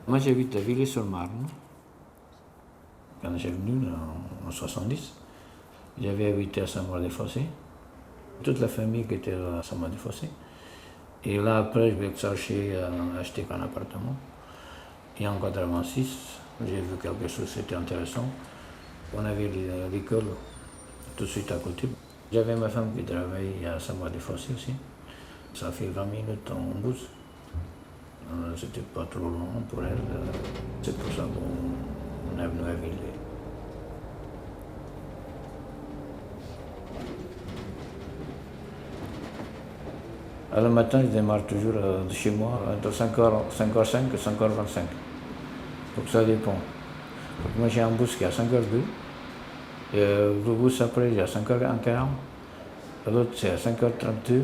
Moi, j'habite à Villiers-sur-Marne. Quand j'ai venu en 70, j'avais habité à Saint-Maur-des-Fossés. Toute la famille qui était à Saint-Maur-des-Fossés. Et là, après, je vais chercher à acheter un appartement. Et en 86, j'ai vu quelque chose qui était intéressant. On avait l'école tout de suite à côté. J'avais ma femme qui travaillait à Saint-Maur-des-Fossés aussi. Ça fait 20 minutes en bus. C'était pas trop long pour elle. C'est pour ça qu'on est venu à Villiers. Le matin, je démarre toujours de chez moi entre 5h05 et 5h25. Donc ça dépend. Donc moi j'ai un bus qui est à 5h02. Et le bus après, j'ai à 5h40. L'autre c'est à 5h32.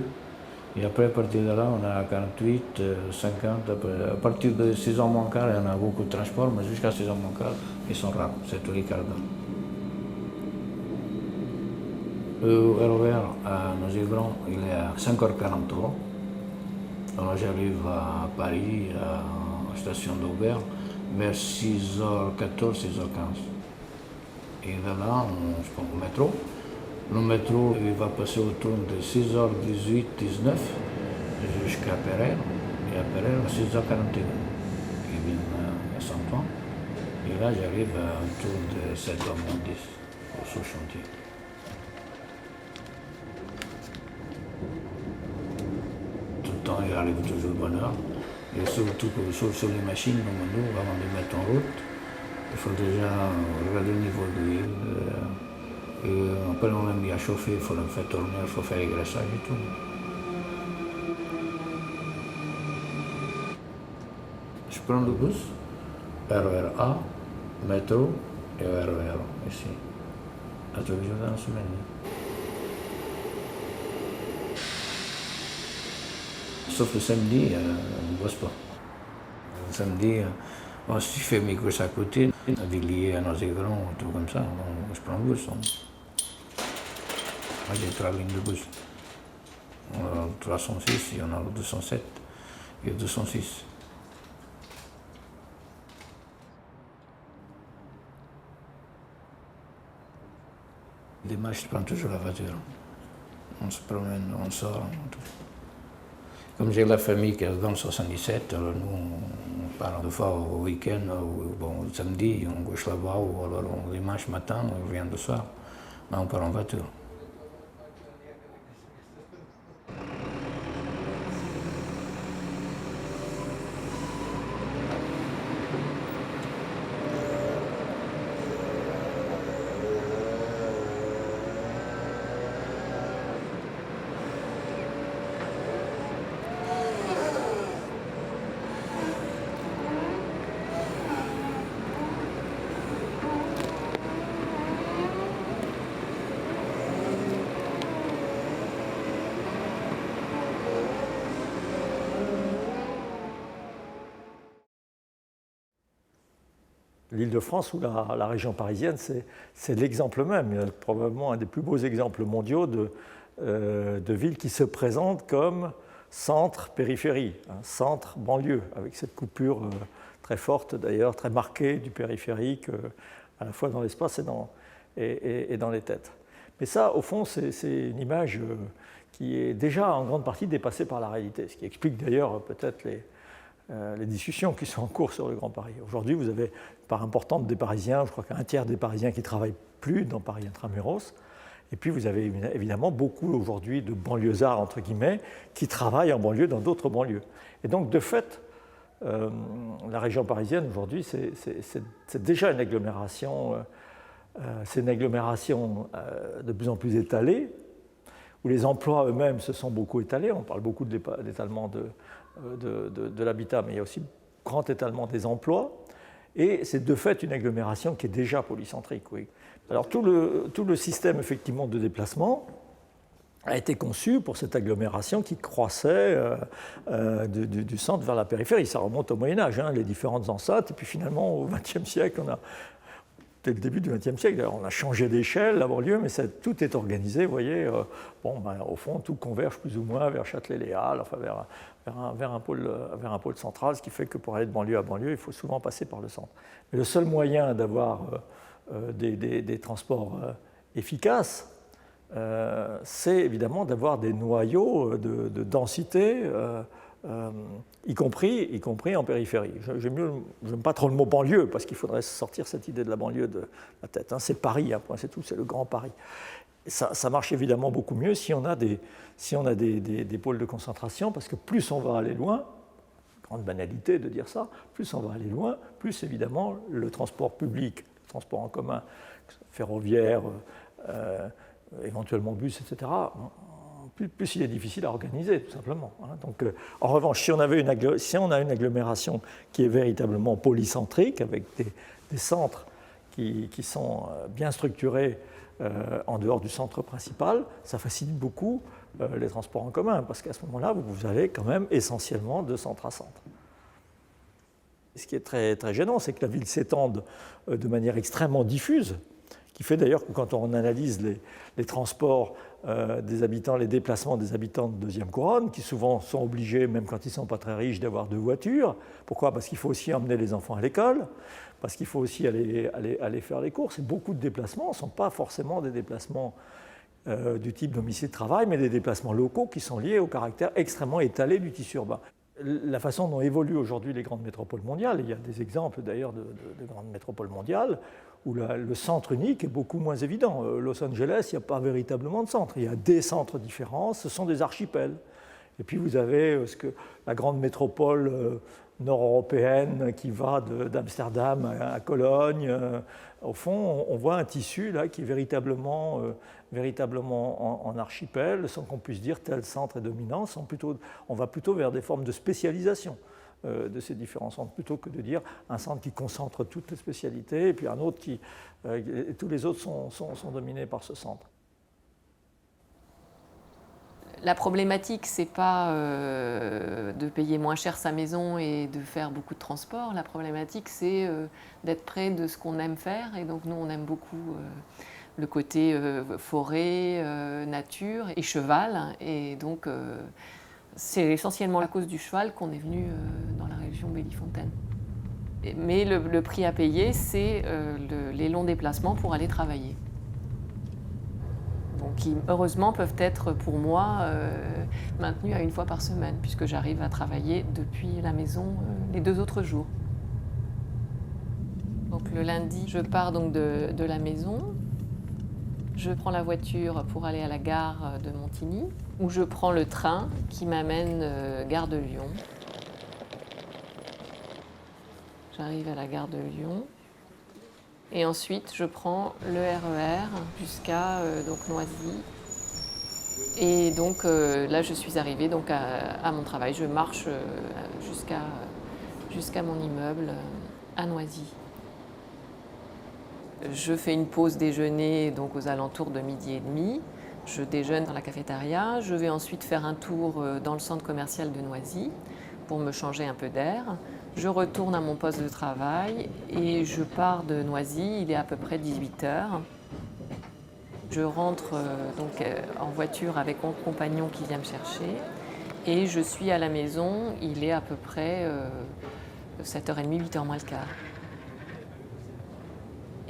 Et après, à partir de là, on a 48, 50. Après, à partir de 6h moins quart, il y en a beaucoup de transports, mais jusqu'à 6h moins quart, ils sont rares, c'est tous les quarts d'heure. Le RER à Noisy-le-Grand, il est à 5h43. Alors j'arrive à Paris, à la station d'Aubert, vers 6h14, 6h15. Et de là, je prends le métro. Le métro, il va passer autour de 6h18, 19 jusqu'à Péret. Et à Péret, à 6h41. Il vient à Saint-Ouen. Et là, j'arrive autour de 7h10 au sous-chantier. Tout le temps, il arrive toujours de bonne heure. Et surtout sur les machines, nous, avant de mettre en route, il faut déjà regarder le niveau de l'huile. Et après, on l'a mis à chauffer, il faut le faire tourner, il faut faire les graissages et tout. Je prends le bus, RER A, métro et RER ici, à tous les jours dans la semaine. Sauf le samedi, on ne bosse pas. Le samedi, si je fais mes courses à côté, à Villiers, à Noisy-le-Grand, tout comme ça, je prends le bus. Moi, j'ai 3 lignes de bus. On a le 306, il y en a le 207 et le 206. Dimanche, je prends toujours la voiture. On se promène, on sort. Comme j'ai la famille qui est dans le 77, alors nous, on part deux fois au week-end, ou bon, le samedi, on couche là-bas, ou alors le dimanche matin, on revient le soir. Mais on part en voiture. L'Île-de-France ou la région parisienne, c'est l'exemple même, probablement un des plus beaux exemples mondiaux de villes qui se présentent comme centre-périphérie, centre-banlieue, avec cette coupure très forte d'ailleurs, très marquée du périphérique, à la fois dans l'espace et dans les têtes. Mais ça, au fond, c'est une image qui est déjà en grande partie dépassée par la réalité, ce qui explique d'ailleurs peut-être les discussions qui sont en cours sur le Grand Paris. Aujourd'hui, vous avez une part importante des Parisiens, je crois qu'un tiers des Parisiens qui ne travaillent plus dans Paris Intramuros. Et puis vous avez évidemment beaucoup aujourd'hui de banlieusards, entre guillemets, qui travaillent en banlieue dans d'autres banlieues. Et donc, de fait, la région parisienne aujourd'hui, c'est déjà une agglomération, de plus en plus étalée, où les emplois eux-mêmes se sont beaucoup étalés. On parle beaucoup d'étalement de l'habitat, mais il y a aussi grand étalement des emplois. Et c'est de fait une agglomération qui est déjà polycentrique. Oui. Alors tout le système effectivement de déplacement a été conçu pour cette agglomération qui croissait du centre vers la périphérie. Ça remonte au Moyen-Âge, les différentes enceintes. Et puis finalement, au XXe siècle, on a dès le début du XXe siècle. On a changé d'échelle, la banlieue, mais tout est organisé, vous voyez. Au fond, tout converge plus ou moins vers Châtelet-Les Halles, enfin vers un pôle central, ce qui fait que pour aller de banlieue à banlieue, il faut souvent passer par le centre. Mais le seul moyen d'avoir des transports efficaces, c'est évidemment d'avoir des noyaux de densité, y compris en périphérie. Je n'aime pas trop le mot banlieue, parce qu'il faudrait sortir cette idée de la banlieue de la tête. C'est Paris, point, c'est tout, c'est le grand Paris. Ça marche évidemment beaucoup mieux si on a des pôles de concentration, parce que plus on va aller loin, grande banalité de dire ça, plus on va aller loin, plus évidemment le transport public, le transport en commun, ferroviaire, éventuellement bus, etc., plus il est difficile à organiser, tout simplement. Donc, en revanche, si on a une agglomération qui est véritablement polycentrique, avec des centres qui sont bien structurés en dehors du centre principal, ça facilite beaucoup les transports en commun, parce qu'à ce moment-là, vous allez quand même essentiellement de centre à centre. Ce qui est très, très gênant, c'est que la ville s'étende de manière extrêmement diffuse, qui fait d'ailleurs que quand on analyse les transports des habitants, les déplacements des habitants de deuxième couronne, qui souvent sont obligés, même quand ils ne sont pas très riches, d'avoir 2 voitures. Pourquoi ? Parce qu'il faut aussi emmener les enfants à l'école, parce qu'il faut aussi aller faire les courses. Et beaucoup de déplacements ne sont pas forcément des déplacements du type domicile-travail, mais des déplacements locaux qui sont liés au caractère extrêmement étalé du tissu urbain. La façon dont évoluent aujourd'hui les grandes métropoles mondiales, il y a des exemples d'ailleurs de grandes métropoles mondiales, où le centre unique est beaucoup moins évident. Los Angeles, il n'y a pas véritablement de centre. Il y a des centres différents, ce sont des archipels. Et puis vous avez la grande métropole nord-européenne qui va d'Amsterdam à Cologne. Au fond, on voit un tissu là, qui est véritablement en archipel, sans qu'on puisse dire tel centre est dominant. On va plutôt vers des formes de spécialisation de ces différents centres, plutôt que de dire un centre qui concentre toutes les spécialités, et puis un autre et tous les autres sont dominés par ce centre. La problématique, ce n'est pas de payer moins cher sa maison et de faire beaucoup de transport. La problématique, c'est d'être près de ce qu'on aime faire. Et donc, nous, on aime beaucoup le côté forêt, nature et cheval. Et donc, c'est essentiellement à cause du cheval qu'on est venu dans la région Bellefontaine. Mais le prix à payer, c'est les longs déplacements pour aller travailler. Donc, qui, heureusement, peuvent être pour moi maintenus à 1 fois par semaine, puisque j'arrive à travailler depuis la maison les 2 autres jours. Donc, le lundi, je pars donc de la maison. Je prends la voiture pour aller à la gare de Montigny, où je prends le train qui m'amène gare de Lyon. J'arrive à la gare de Lyon. Et ensuite, je prends le RER jusqu'à Noisy. Et donc là, je suis arrivée donc, à mon travail. Je marche jusqu'à mon immeuble à Noisy. Je fais une pause déjeuner donc, aux alentours de 12h30. Je déjeune dans la cafétéria. Je vais ensuite faire un tour dans le centre commercial de Noisy pour me changer un peu d'air. Je retourne à mon poste de travail et je pars de Noisy, il est à peu près 18h. Je rentre en voiture avec mon compagnon qui vient me chercher et je suis à la maison, il est à peu près 7h30, 8h moins le quart.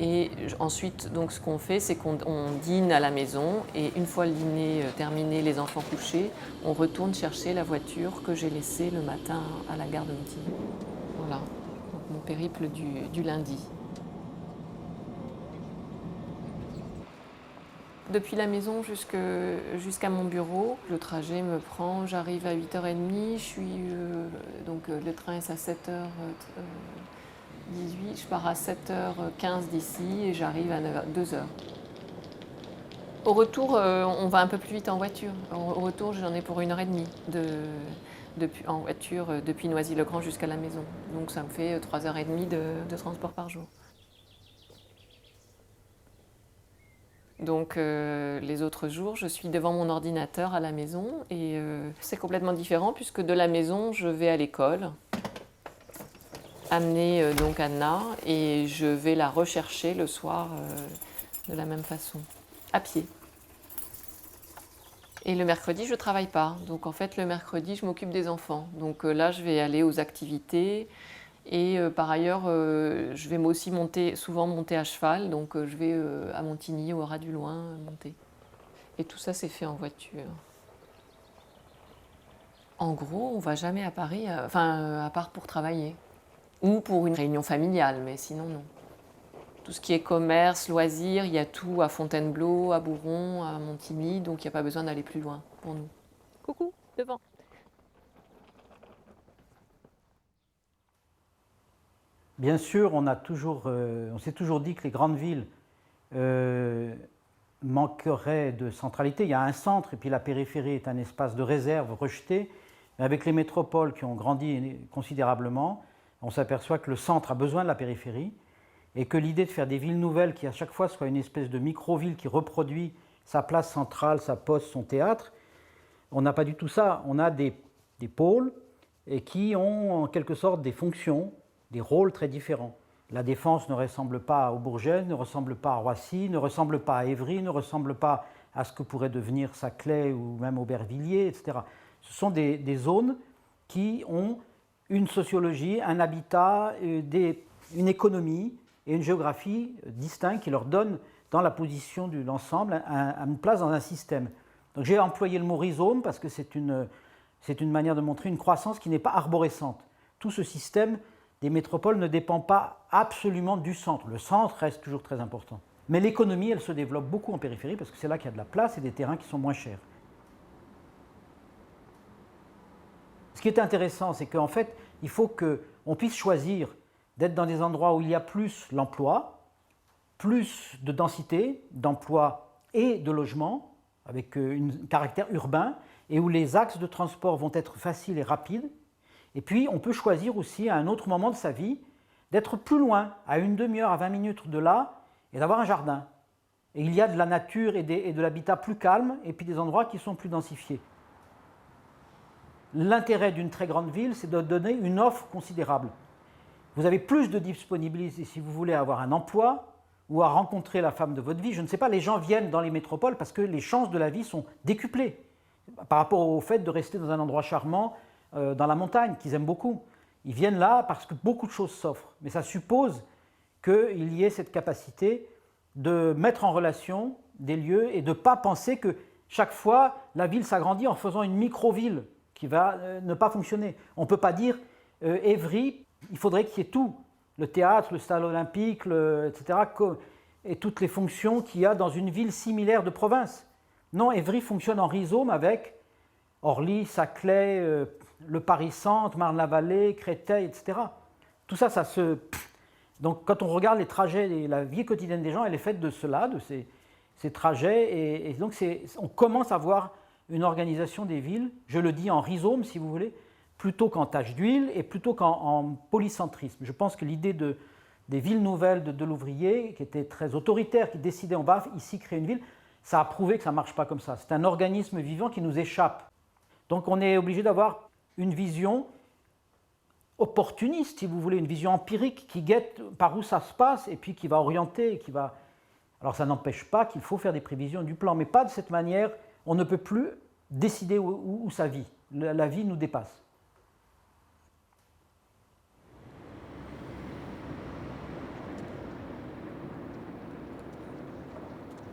Et ensuite, donc, ce qu'on fait, c'est qu'on dîne à la maison et une fois le dîner terminé, les enfants couchés, on retourne chercher la voiture que j'ai laissée le matin à la gare de Montigny. Voilà, donc, mon périple du lundi. Depuis la maison jusqu'à mon bureau, le trajet me prend, j'arrive à 8h30, le train est à 7h18, je pars à 7h15 d'ici et j'arrive à 2h. Au retour, on va un peu plus vite en voiture. Au retour, j'en ai pour 1h30 en voiture depuis Noisy-le-Grand jusqu'à la maison. Donc ça me fait 3h30 de transport par jour. Donc les autres jours, je suis devant mon ordinateur à la maison et c'est complètement différent puisque de la maison, je vais à l'école. amener donc Anna et je vais la rechercher le soir de la même façon, à pied. Et le mercredi, je ne travaille pas. Donc en fait, le mercredi, je m'occupe des enfants. Donc là, je vais aller aux activités. Et par ailleurs, je vais aussi souvent monter à cheval. Donc je vais à Montigny, au Ras du Loing, monter. Et tout ça, c'est fait en voiture. En gros, on ne va jamais à Paris, à part pour travailler. Ou pour une réunion familiale, mais sinon, non. Tout ce qui est commerce, loisirs, il y a tout à Fontainebleau, à Bourron, à Montigny, donc il n'y a pas besoin d'aller plus loin pour nous. Coucou, devant. Bien sûr, on s'est toujours dit que les grandes villes manqueraient de centralité. Il y a un centre et puis la périphérie est un espace de réserve rejeté. Mais avec les métropoles qui ont grandi considérablement, on s'aperçoit que le centre a besoin de la périphérie et que l'idée de faire des villes nouvelles qui à chaque fois soient une espèce de micro-ville qui reproduit sa place centrale, sa poste, son théâtre, on n'a pas du tout ça. On a des pôles et qui ont en quelque sorte des fonctions, des rôles très différents. La Défense ne ressemble pas au Bourget, ne ressemble pas à Roissy, ne ressemble pas à Évry, ne ressemble pas à ce que pourrait devenir Saclay ou même Aubervilliers, etc. Ce sont des zones qui ont une sociologie, un habitat, une économie et une géographie distinctes qui leur donnent, dans la position de l'ensemble, une place dans un système. Donc j'ai employé le mot rhizome parce que c'est une manière de montrer une croissance qui n'est pas arborescente. Tout ce système des métropoles ne dépend pas absolument du centre. Le centre reste toujours très important. Mais l'économie, elle se développe beaucoup en périphérie parce que c'est là qu'il y a de la place et des terrains qui sont moins chers. Ce qui est intéressant, c'est qu'en fait, il faut qu'on puisse choisir d'être dans des endroits où il y a plus l'emploi, plus de densité d'emploi et de logement, avec un caractère urbain, et où les axes de transport vont être faciles et rapides. Et puis, on peut choisir aussi, à un autre moment de sa vie, d'être plus loin, à une demi-heure, à 20 minutes de là, et d'avoir un jardin. Et il y a de la nature et de l'habitat plus calme, et puis des endroits qui sont plus densifiés. L'intérêt d'une très grande ville, c'est de donner une offre considérable. Vous avez plus de disponibilité si vous voulez avoir un emploi ou à rencontrer la femme de votre vie. Je ne sais pas, les gens viennent dans les métropoles parce que les chances de la vie sont décuplées par rapport au fait de rester dans un endroit charmant, dans la montagne, qu'ils aiment beaucoup. Ils viennent là parce que beaucoup de choses s'offrent. Mais ça suppose qu'il y ait cette capacité de mettre en relation des lieux et de ne pas penser que chaque fois, la ville s'agrandit en faisant une micro-ville qui va ne pas fonctionner. On ne peut pas dire Évry, il faudrait qu'il y ait tout, le théâtre, le stade olympique, etc., et toutes les fonctions qu'il y a dans une ville similaire de province. Non, Évry fonctionne en rhizome avec Orly, Saclay, le Paris-Centre, Marne-la-Vallée, Créteil, etc. Tout ça, Donc quand on regarde les trajets et la vie quotidienne des gens, elle est faite de cela, de ces trajets, et donc on commence à voir une organisation des villes, je le dis en rhizome si vous voulez, plutôt qu'en tache d'huile et plutôt qu'en polycentrisme. Je pense que l'idée des villes nouvelles de Delouvrier, qui était très autoritaire, qui décidait on va ici créer une ville, ça a prouvé que ça ne marche pas comme ça. C'est un organisme vivant qui nous échappe. Donc on est obligé d'avoir une vision opportuniste, si vous voulez, une vision empirique qui guette par où ça se passe et puis qui va orienter, Alors ça n'empêche pas qu'il faut faire des prévisions du plan, mais pas de cette manière. On ne peut plus décider où ça vit. La vie nous dépasse.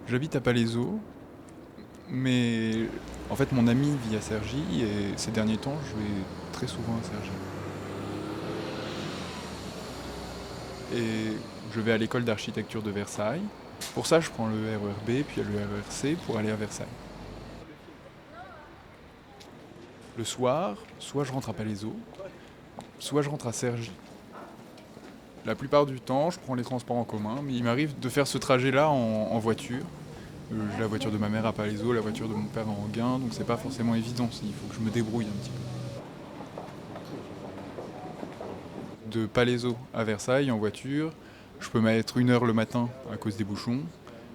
J'habite à Palaiseau, mais en fait mon ami vit à Cergy et ces derniers temps je vais très souvent à Cergy. Et je vais à l'école d'architecture de Versailles. Pour ça je prends le RER B puis le RER C pour aller à Versailles. Le soir, soit je rentre à Palaiseau, soit je rentre à Cergy. La plupart du temps, je prends les transports en commun, mais il m'arrive de faire ce trajet-là en voiture. J'ai la voiture de ma mère à Palaiseau, la voiture de mon père à Anguin, donc c'est pas forcément évident, il faut que je me débrouille un petit peu. De Palaiseau à Versailles en voiture, je peux mettre 1 heure le matin à cause des bouchons,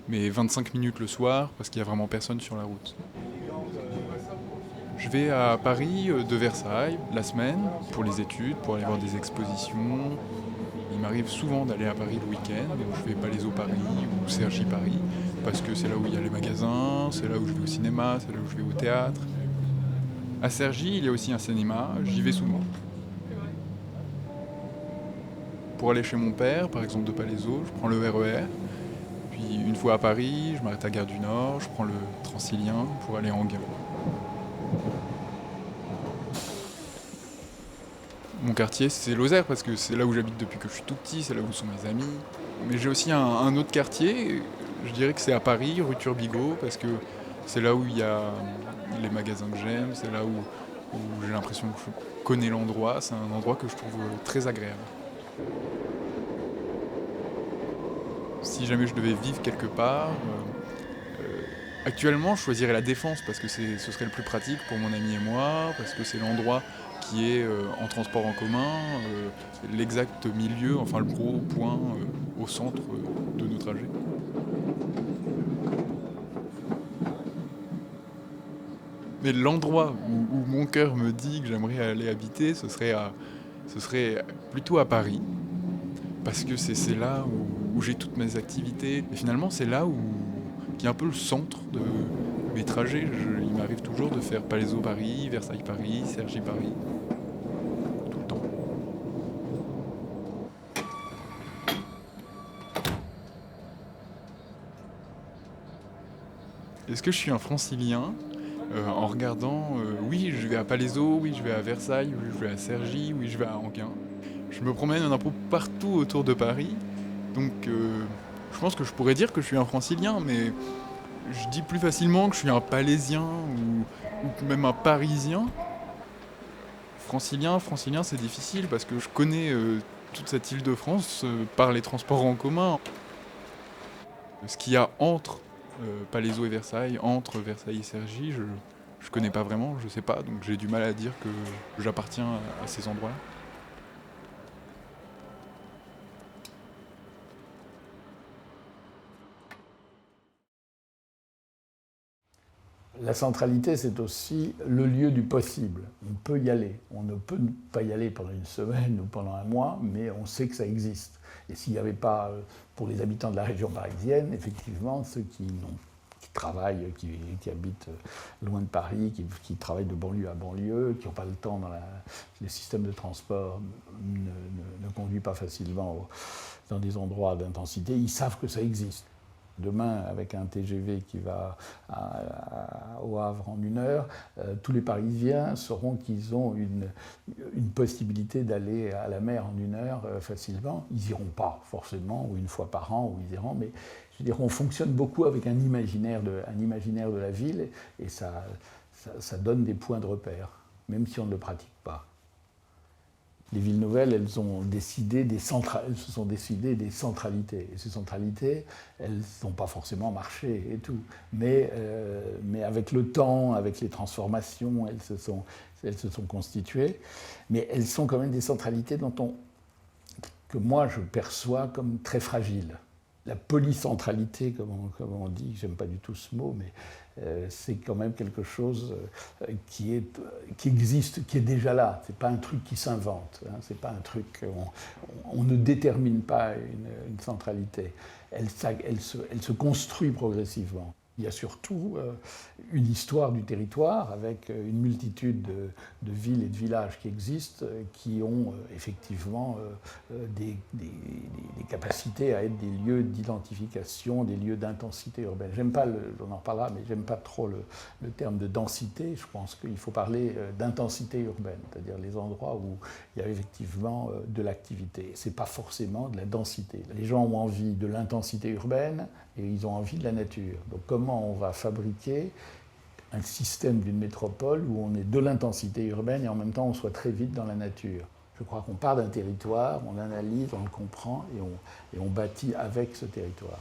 mais 25 minutes le soir parce qu'il n'y a vraiment personne sur la route. Je vais à Paris de Versailles la semaine pour les études, pour aller voir des expositions. Il m'arrive souvent d'aller à Paris le week-end, donc je vais Palaiseau Paris ou Cergy Paris, parce que c'est là où il y a les magasins, c'est là où je vais au cinéma, c'est là où je vais au théâtre. À Cergy, il y a aussi un cinéma, j'y vais souvent. Pour aller chez mon père, par exemple de Palaiseau, je prends le RER. Puis une fois à Paris, je m'arrête à Gare du Nord, je prends le Transilien pour aller à Enghien. Mon quartier, c'est Lozère, parce que c'est là où j'habite depuis que je suis tout petit, c'est là où sont mes amis. Mais j'ai aussi un autre quartier, je dirais que c'est à Paris, rue Turbigo, parce que c'est là où il y a les magasins que j'aime, c'est là où j'ai l'impression que je connais l'endroit, c'est un endroit que je trouve très agréable. Si jamais je devais vivre quelque part, actuellement je choisirais la Défense parce que ce serait le plus pratique pour mon ami et moi, parce que c'est l'endroit qui est en transport en commun, l'exact milieu, enfin le gros point au centre de nos trajets. Mais l'endroit où mon cœur me dit que j'aimerais aller habiter, ce serait plutôt à Paris, parce que c'est là où j'ai toutes mes activités. Et finalement, c'est là qui est un peu le centre de mes trajets. Il m'arrive toujours de faire Palaiseau Paris, Versailles Paris, Cergy Paris. Tout le temps. Est-ce que je suis un francilien ? En regardant, oui, je vais à Palaiseau, oui, je vais à Versailles, oui, je vais à Cergy, oui, je vais à Enghien. Je me promène un peu partout autour de Paris. Donc, je pense que je pourrais dire que je suis un francilien, mais je dis plus facilement que je suis un palaisien ou même un parisien. Francilien, c'est difficile parce que je connais toute cette Île-de-France par les transports en commun. Ce qu'il y a entre Palaiseau et Versailles, entre Versailles et Cergy, je connais pas vraiment, je sais pas, donc j'ai du mal à dire que j'appartiens à ces endroits-là. La centralité, c'est aussi le lieu du possible. On peut y aller. On ne peut pas y aller pendant une semaine ou pendant un mois, mais on sait que ça existe. Et s'il n'y avait pas, pour les habitants de la région parisienne, effectivement, ceux qui travaillent, qui habitent loin de Paris, qui travaillent de banlieue à banlieue, qui n'ont pas le temps les systèmes de transport ne conduisent pas facilement dans des endroits d'intensité, ils savent que ça existe. Demain, avec un TGV qui va au Havre en 1 heure, tous les Parisiens sauront qu'ils ont une possibilité d'aller à la mer en 1 heure facilement. Ils n'iront pas forcément, ou une fois par an, où ils iront, mais je veux dire, on fonctionne beaucoup avec un imaginaire de la ville, et ça donne des points de repère, même si on ne le pratique pas. Les villes nouvelles, elles se sont décidées des centralités. Et ces centralités, elles n'ont pas forcément marché et tout. Mais avec le temps, avec les transformations, elles se sont constituées. Mais elles sont quand même des centralités que moi je perçois comme très fragiles. La polycentralité, comme on dit, j'aime pas du tout ce mot, mais c'est quand même quelque chose qui existe, qui est déjà là. C'est pas un truc qui s'invente. Hein, c'est pas un truc. On ne détermine pas une centralité. Elle se construit progressivement. Il y a surtout une histoire du territoire avec une multitude de villes et de villages qui existent, qui ont effectivement des capacités à être des lieux d'identification, des lieux d'intensité urbaine. J'aime pas, on en parlera, mais j'aime pas trop le terme de densité. Je pense qu'il faut parler d'intensité urbaine, c'est-à-dire les endroits où il y a effectivement de l'activité. C'est pas forcément de la densité. Les gens ont envie de l'intensité urbaine et ils ont envie de la nature. Donc comment on va fabriquer un système d'une métropole où on est de l'intensité urbaine et en même temps on soit très vite dans la nature. Je crois qu'on part d'un territoire, on analyse, on le comprend et on bâtit avec ce territoire.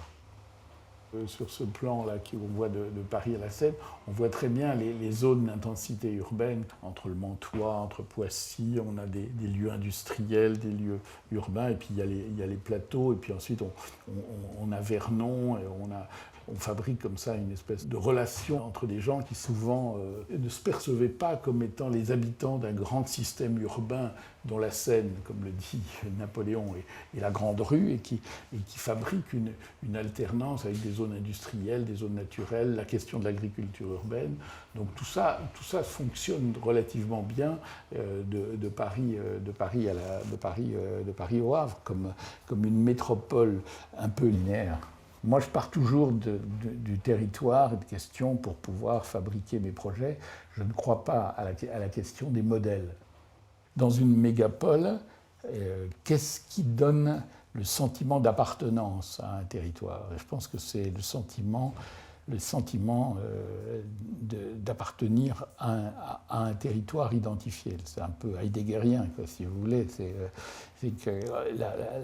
Sur ce plan-là qu'on voit de Paris à la Seine, on voit très bien les zones d'intensité urbaine entre le Mantois, entre Poissy, on a des lieux industriels, des lieux urbains, et puis il y a les plateaux, et puis ensuite on a Vernon, et on a on fabrique comme ça une espèce de relation entre des gens qui souvent ne se percevaient pas comme étant les habitants d'un grand système urbain dont la Seine, comme le dit Napoléon, est la grande rue et qui fabrique une alternance avec des zones industrielles, des zones naturelles, la question de l'agriculture urbaine. Donc tout ça fonctionne relativement bien de Paris au Havre comme une métropole un peu linéaire. Moi, je pars toujours du territoire et de questions pour pouvoir fabriquer mes projets. Je ne crois pas à la question des modèles. Dans une mégapole, qu'est-ce qui donne le sentiment d'appartenance à un territoire? Je pense que c'est le sentiment d'appartenir à un territoire identifié. C'est un peu heideggerien, quoi, si vous voulez. C'est que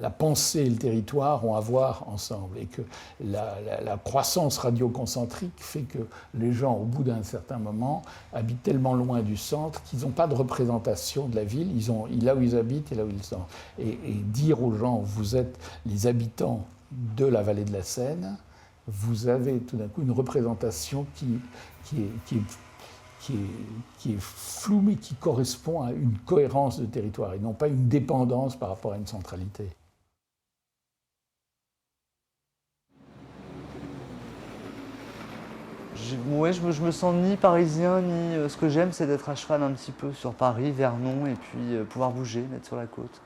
la pensée et le territoire ont à voir ensemble, et que la croissance radioconcentrique fait que les gens, au bout d'un certain moment, habitent tellement loin du centre qu'ils n'ont pas de représentation de la ville. Ils ont là où ils habitent et là où ils sont. Et dire aux gens, vous êtes les habitants de la vallée de la Seine, vous avez tout d'un coup une représentation qui est floue, mais qui correspond à une cohérence de territoire, et non pas une dépendance par rapport à une centralité. Je me sens ni parisien, ni... ce que j'aime, c'est d'être à cheval un petit peu sur Paris, Vernon, et puis pouvoir bouger, d'être sur la côte.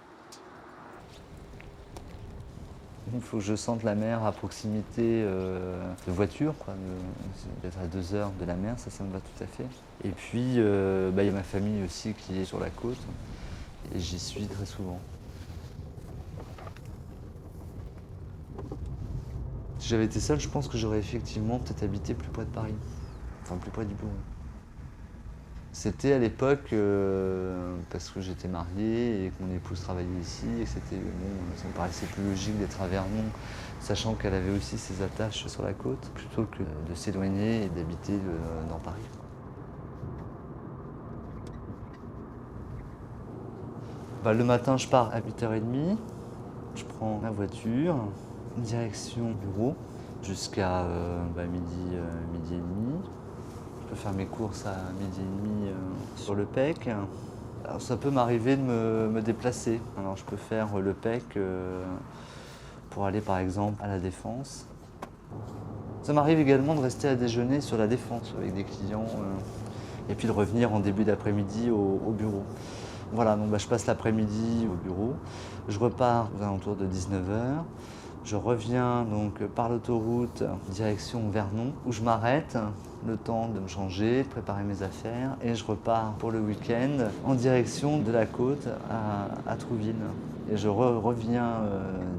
Il faut que je sente la mer à proximité de voiture, quoi, d'être à 2 heures de la mer, ça me va tout à fait. Et puis, y a ma famille aussi qui est sur la côte, et j'y suis très souvent. Si j'avais été seul, je pense que j'aurais effectivement peut-être habité plus près de Paris, enfin plus près du bureau. C'était à l'époque parce que j'étais marié et que mon épouse travaillait ici, et que c'était, ça me paraissait plus logique d'être à Vernon, sachant qu'elle avait aussi ses attaches sur la côte, plutôt que de s'éloigner et d'habiter dans Paris. Le matin, je pars à 8h30, je prends ma voiture, direction bureau, jusqu'à midi et demi. Je peux faire mes courses à midi et demi sur le PEC. Alors, ça peut m'arriver de me déplacer. Alors, je peux faire le PEC pour aller par exemple à la Défense. Ça m'arrive également de rester à déjeuner sur la Défense avec des clients et puis de revenir en début d'après-midi au bureau. Voilà, donc je passe l'après-midi au bureau. Je repars aux alentours de 19h. Je reviens donc par l'autoroute direction Vernon, où je m'arrête, le temps de me changer, de préparer mes affaires, et je repars pour le week-end en direction de la côte à Trouville. Et je reviens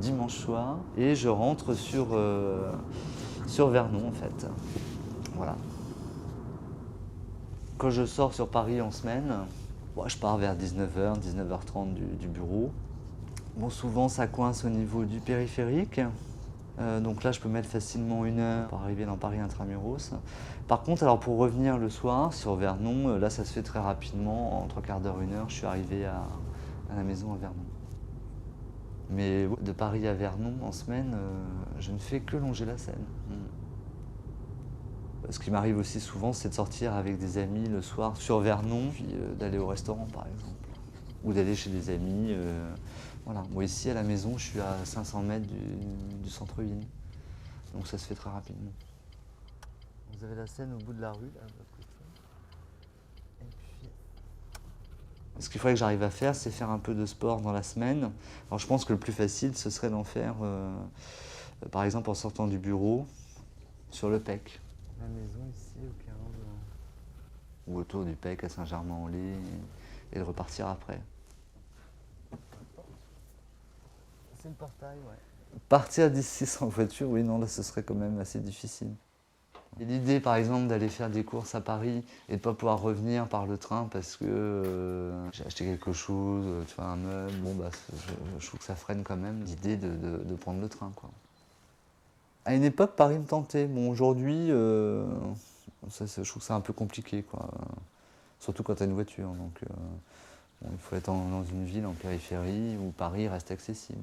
dimanche soir et je rentre sur Vernon en fait. Voilà. Quand je sors sur Paris en semaine, je pars vers 19h, 19h30 du bureau. Bon, souvent ça coince au niveau du périphérique, donc là je peux mettre facilement 1 heure pour arriver dans Paris intramuros. Par contre, alors pour revenir le soir sur Vernon, là ça se fait très rapidement, en 3/4 d'heure, 1 heure, je suis arrivé à la maison à Vernon. Mais de Paris à Vernon en semaine, je ne fais que longer la Seine. Ce qui m'arrive aussi souvent, c'est de sortir avec des amis le soir sur Vernon, puis d'aller au restaurant par exemple, ou d'aller chez des amis. Voilà. Moi ici à la maison, je suis à 500 mètres du centre-ville, donc ça se fait très rapidement. Vous avez la Seine au bout de la rue, là, de votre côté. Et puis... Ce qu'il faudrait que j'arrive à faire, c'est faire un peu de sport dans la semaine. Alors je pense que le plus facile, ce serait d'en faire, par exemple en sortant du bureau, sur le PEC. La maison ici au 15. Ou autour du PEC à Saint-Germain-en-Laye, et de repartir après. C'est le portail, ouais. Partir d'ici sans voiture, oui, non, là ce serait quand même assez difficile. Et l'idée, par exemple, d'aller faire des courses à Paris et de ne pas pouvoir revenir par le train parce que j'ai acheté quelque chose, tu vois, un meuble, je trouve que ça freine quand même l'idée de prendre le train, quoi. À une époque, Paris me tentait. Bon, aujourd'hui, je trouve que c'est un peu compliqué, quoi. Surtout quand tu as une voiture. Donc, il faut être dans une ville en périphérie où Paris reste accessible.